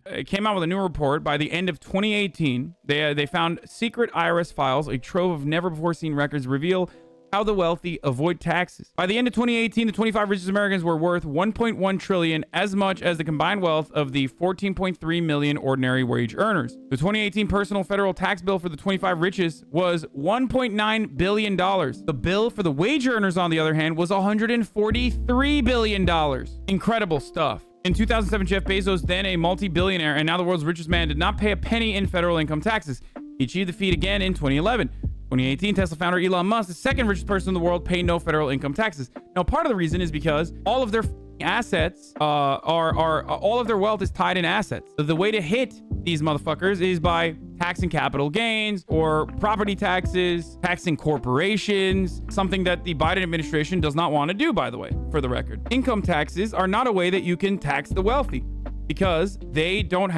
It came out with a new report. By the end of 2018, they found secret IRS files, a trove of never-before-seen records reveal how the wealthy avoid taxes. By the end of 2018, the 25 richest Americans were worth 1.1 trillion, as much as the combined wealth of the 14.3 million ordinary wage earners. The 2018 personal federal tax bill for the 25 richest was $1.9 billion. The bill for the wage earners, on the other hand, was $143 billion. Incredible stuff. In 2007, Jeff Bezos, then a multi-billionaire and now the world's richest man, did not pay a penny in federal income taxes. He achieved the feat again in 2011. 2018, Tesla founder Elon Musk, the second richest person in the world, paid no federal income taxes. Now, part of the reason is because all of their assets all of their wealth is tied in assets. So the way to hit these motherfuckers is by taxing capital gains or property taxes, taxing corporations, something that the Biden administration does not want to do, by the way, for the record. Income taxes are not a way that you can tax the wealthy because they don't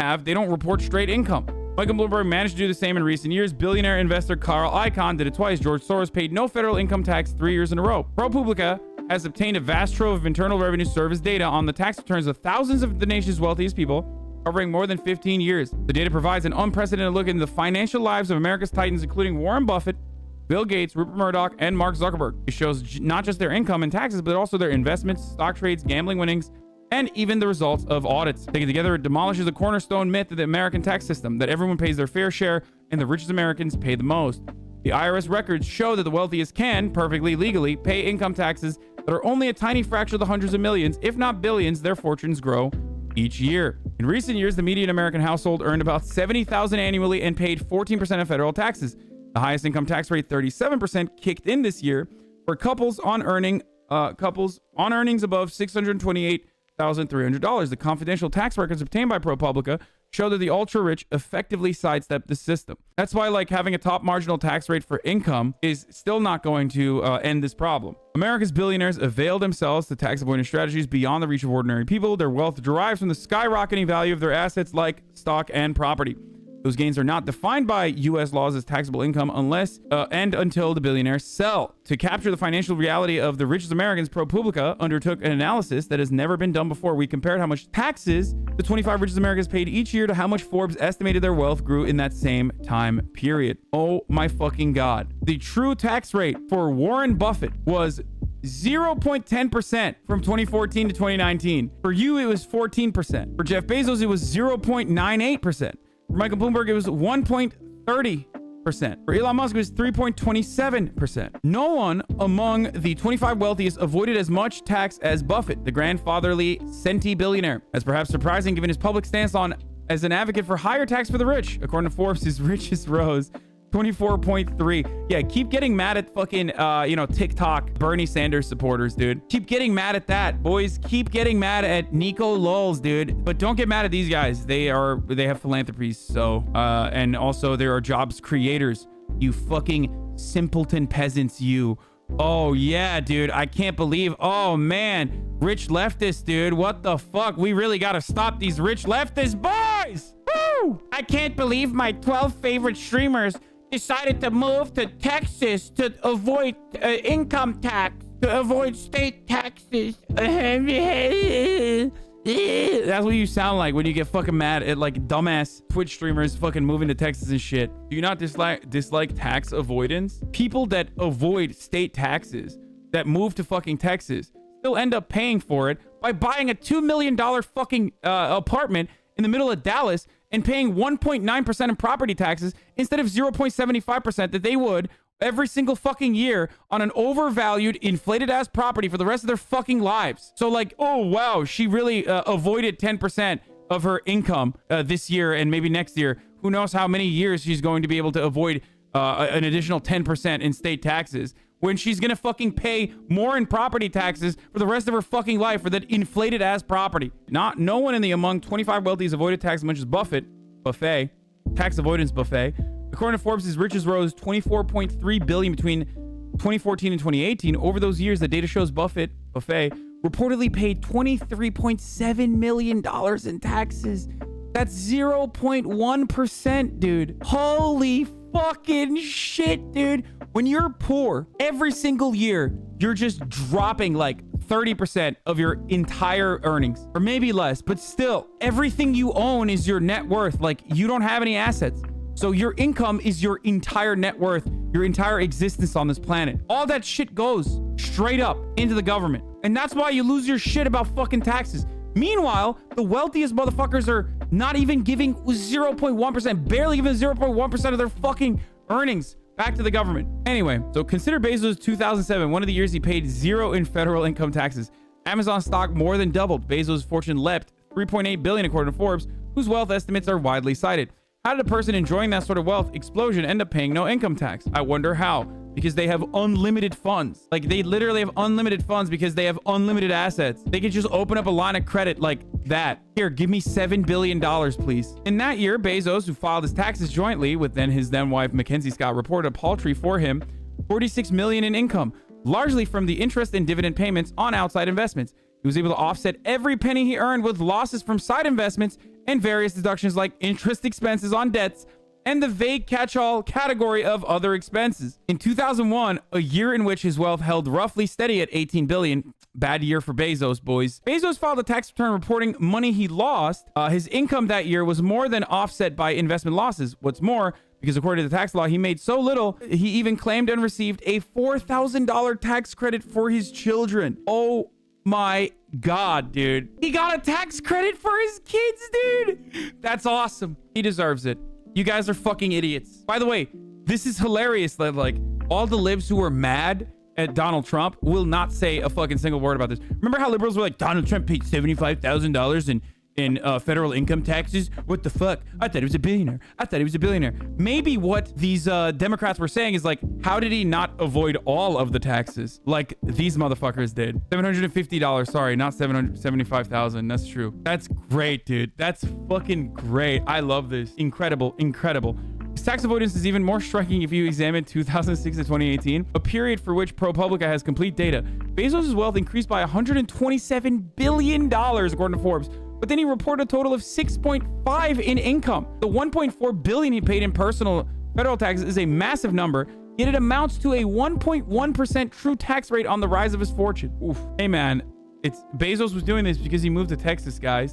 report straight income. Michael Bloomberg managed to do the same in recent years. Billionaire investor Carl Icahn did it twice. George Soros paid no federal income tax 3 years in a row. ProPublica has obtained a vast trove of Internal Revenue Service data on the tax returns of thousands of the nation's wealthiest people, covering more than 15 years. The data provides an unprecedented look into the financial lives of America's titans, including Warren Buffett, Bill Gates, Rupert Murdoch, and Mark Zuckerberg. It shows not just their income and taxes, but also their investments, stock trades, gambling winnings, and even the results of audits. Taken together, it demolishes a cornerstone myth of the American tax system, that everyone pays their fair share and the richest Americans pay the most. The IRS records show that the wealthiest can, perfectly legally, pay income taxes that are only a tiny fraction of the hundreds of millions, if not billions, their fortunes grow each year. In recent years, the median American household earned about $70,000 annually and paid 14% of federal taxes. The highest income tax rate, 37%, kicked in this year for couples on earnings above $628,300. The confidential tax records obtained by ProPublica show that the ultra-rich effectively sidestep the system. That's why, like, having a top marginal tax rate for income is still not going to end this problem. America's billionaires avail themselves to tax avoidance strategies beyond the reach of ordinary people. Their wealth derives from the skyrocketing value of their assets like stock and property. Those gains are not defined by U.S. laws as taxable income unless and until the billionaires sell. To capture the financial reality of the richest Americans, ProPublica undertook an analysis that has never been done before. We compared how much taxes the 25 richest Americans paid each year to how much Forbes estimated their wealth grew in that same time period. Oh my fucking God. The true tax rate for Warren Buffett was 0.10% from 2014 to 2019. For you, it was 14%. For Jeff Bezos, it was 0.98%. For Michael Bloomberg, it was 1.30%. For Elon Musk, it was 3.27%. No one among the 25 wealthiest avoided as much tax as Buffett, the grandfatherly centibillionaire. That's perhaps surprising given his public stance as an advocate for higher tax for the rich. According to Forbes, his richest rose 24.3. Yeah, keep getting mad at fucking, TikTok Bernie Sanders supporters, dude. Keep getting mad at that, boys. Keep getting mad at Nico Lulz, dude. But don't get mad at these guys. They have philanthropies, so, and also there are jobs creators. You fucking simpleton peasants, you. Oh, yeah, dude. I can't believe, oh, man. Rich leftists, dude. What the fuck? We really gotta stop these rich leftist boys. Woo! I can't believe my 12 favorite streamers decided to move to Texas to avoid income tax, to avoid state taxes. That's what you sound like when you get fucking mad at like dumbass Twitch streamers fucking moving to Texas and shit. Do you not dislike tax avoidance? People that avoid state taxes, that move to fucking Texas, still end up paying for it by buying a $2 million fucking apartment in the middle of Dallas and paying 1.9% in property taxes instead of 0.75% that they would every single fucking year on an overvalued, inflated ass property for the rest of their fucking lives. So like, oh wow, she really avoided 10% of her income this year and maybe next year. Who knows how many years she's going to be able to avoid an additional 10% in state taxes, when she's gonna fucking pay more in property taxes for the rest of her fucking life for that inflated ass property. No one in the among 25 wealthiest avoided tax as much as Buffett. Tax avoidance buffet. According to Forbes, his riches rose 24.3 billion between 2014 and 2018. Over those years, the data shows Buffett reportedly paid $23.7 million in taxes. That's 0.1%, dude. Holy fucking shit, dude. When you're poor, every single year, you're just dropping like 30% of your entire earnings, or maybe less, but still, everything you own is your net worth. Like, you don't have any assets. So your income is your entire net worth, your entire existence on this planet. All that shit goes straight up into the government. And that's why you lose your shit about fucking taxes. Meanwhile, the wealthiest motherfuckers are not even giving 0.1%, barely giving 0.1% of their fucking earnings back to the government. Anyway, so consider Bezos 2007, one of the years he paid 0 in federal income taxes. Amazon stock more than doubled. Bezos' fortune leapt 3.8 billion according to Forbes, whose wealth estimates are widely cited. How did a person enjoying that sort of wealth explosion end up paying no income tax? I wonder how. Because they have unlimited funds. Like, they literally have unlimited funds because they have unlimited assets. They could just open up a line of credit like that. Here, give me $7 billion, please. In that year, Bezos, who filed his taxes jointly with his then wife, Mackenzie Scott, reported a paltry for him $46 million in income, largely from the interest and dividend payments on outside investments. He was able to offset every penny he earned with losses from side investments and various deductions like interest expenses on debts and the vague catch-all category of other expenses. In 2001, a year in which his wealth held roughly steady at 18 billion, bad year for Bezos, boys. Bezos filed a tax return reporting money he lost. His income that year was more than offset by investment losses. What's more, because according to the tax law, he made so little, he even claimed and received a $4,000 tax credit for his children. Oh my God, dude. He got a tax credit for his kids, dude. That's awesome. He deserves it. You guys are fucking idiots. By the way, this is hilarious that, like, all the libs who were mad at Donald Trump will not say a fucking single word about this. Remember how liberals were like, Donald Trump paid $75,000 in federal income taxes? What the fuck? I thought he was a billionaire. I thought he was a billionaire. Maybe what these Democrats were saying is like, how did he not avoid all of the taxes like these motherfuckers did? $750. Sorry, not $775,000. That's true. That's great, dude. That's fucking great. I love this. Incredible, incredible. His tax avoidance is even more striking if you examine 2006 to 2018, a period for which ProPublica has complete data. Bezos' wealth increased by $127 billion, according to Forbes. But then he reported a total of 6.5 in income. The 1.4 billion he paid in personal federal taxes is a massive number, yet it amounts to a 1.1% true tax rate on the rise of his fortune. Oof. Hey man, Bezos was doing this because he moved to Texas, guys.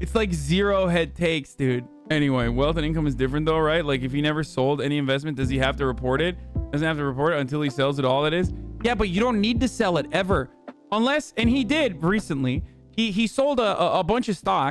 It's like zero head takes, dude. Anyway, wealth and income is different though, right? Like, if he never sold any investment, does he have to report it? Doesn't have to report it until he sells it all, it is? Yeah, but you don't need to sell it ever. Unless, and he did recently, he sold a bunch of stock